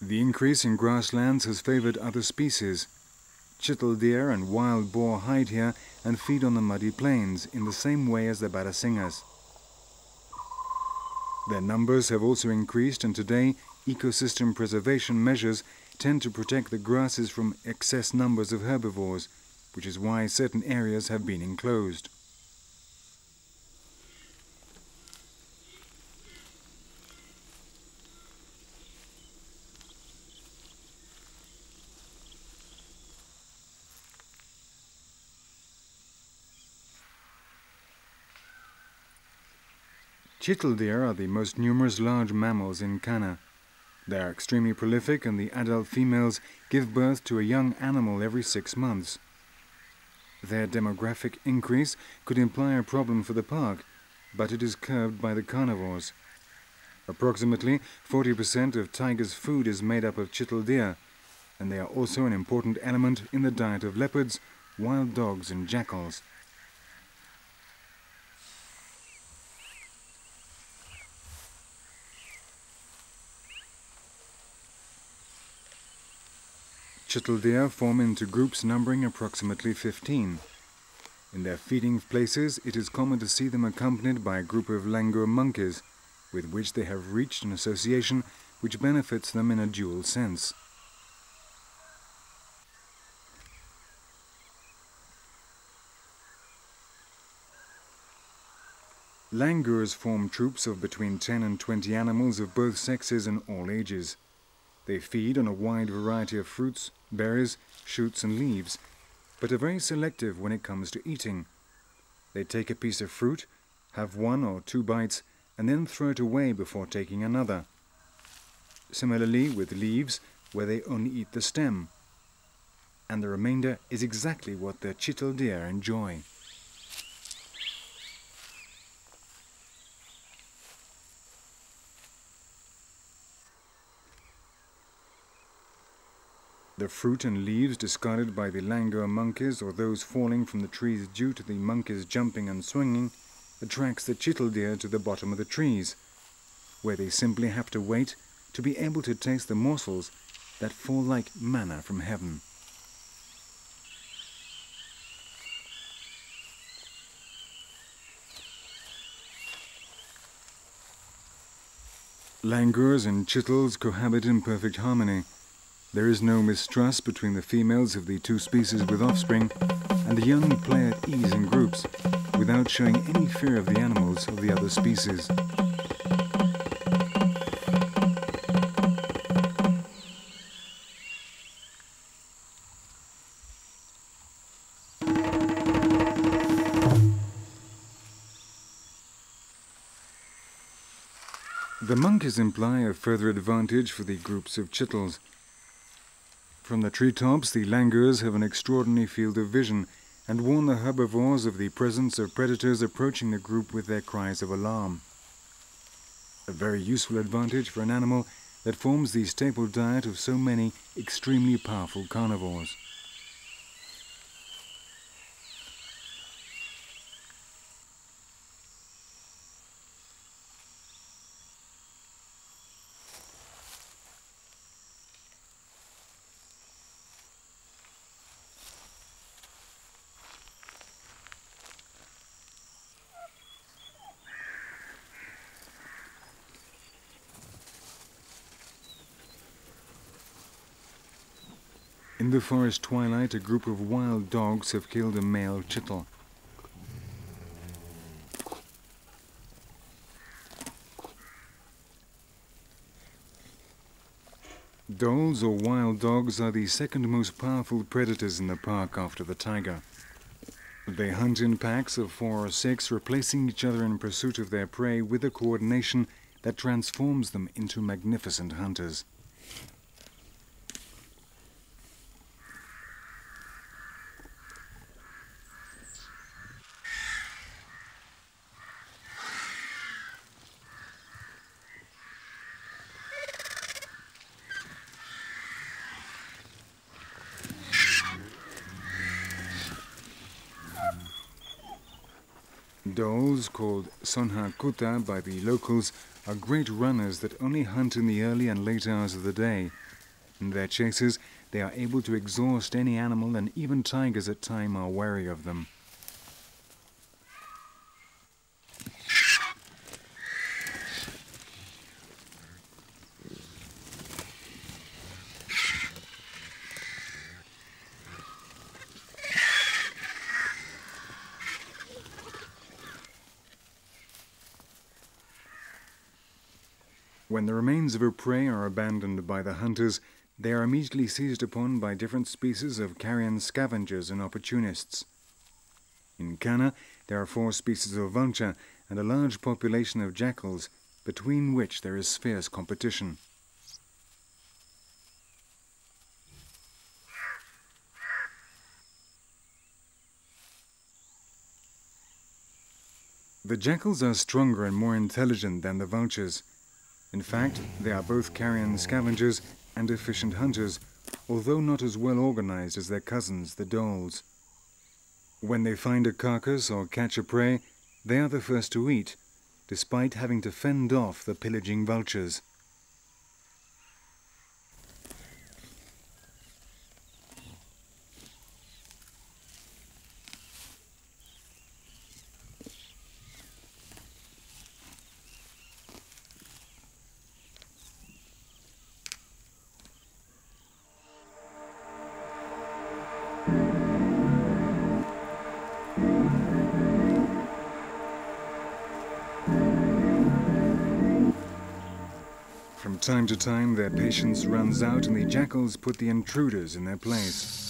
The increase in grasslands has favoured other species. Chital deer and wild boar hide here and feed on the muddy plains in the same way as the barasinghas. Their numbers have also increased, and today ecosystem preservation measures tend to protect the grasses from excess numbers of herbivores, which is why certain areas have been enclosed. Chital deer are the most numerous large mammals in Kanha. They are extremely prolific, and the adult females give birth to a young animal every 6 months. Their demographic increase could imply a problem for the park, but it is curbed by the carnivores. Approximately 40% of tigers' food is made up of chital deer, and they are also an important element in the diet of leopards, wild dogs and jackals. Chital deer form into groups numbering approximately 15. In their feeding places, it is common to see them accompanied by a group of langur monkeys, with which they have reached an association which benefits them in a dual sense. Langurs form troops of between 10 and 20 animals of both sexes and all ages. They feed on a wide variety of fruits, berries, shoots and leaves, but are very selective when it comes to eating. They take a piece of fruit, have 1 or 2 bites, and then throw it away before taking another. Similarly with leaves, where they only eat the stem. And the remainder is exactly what the chital deer enjoy. The fruit and leaves discarded by the langur monkeys, or those falling from the trees due to the monkeys jumping and swinging, attracts the chital deer to the bottom of the trees, where they simply have to wait to be able to taste the morsels that fall like manna from heaven. Langurs and chitals cohabit in perfect harmony. There is no mistrust between the females of the two species with offspring, and the young play at ease in groups, without showing any fear of the animals of the other species. The monkeys imply a further advantage for the groups of chitals. From the treetops, the langurs have an extraordinary field of vision and warn the herbivores of the presence of predators approaching the group with their cries of alarm. A very useful advantage for an animal that forms the staple diet of so many extremely powerful carnivores. In the forest twilight, a group of wild dogs have killed a male chital. Dholes or wild dogs are the second most powerful predators in the park after the tiger. They hunt in packs of 4 or 6, replacing each other in pursuit of their prey with a coordination that transforms them into magnificent hunters. Dholes, called sonhakuta by the locals, are great runners that only hunt in the early and late hours of the day, In their chases, they are able to exhaust any animal, and even tigers at times are wary of them. When the remains of a prey are abandoned by the hunters, they are immediately seized upon by different species of carrion scavengers and opportunists. In Kanha, there are 4 species of vulture and a large population of jackals, between which there is fierce competition. The jackals are stronger and more intelligent than the vultures. In fact, they are both carrion scavengers and efficient hunters, although not as well organized as their cousins, the dholes. When they find a carcass or catch a prey, they are the first to eat, despite having to fend off the pillaging vultures. From time to time, their patience runs out and the jackals put the intruders in their place.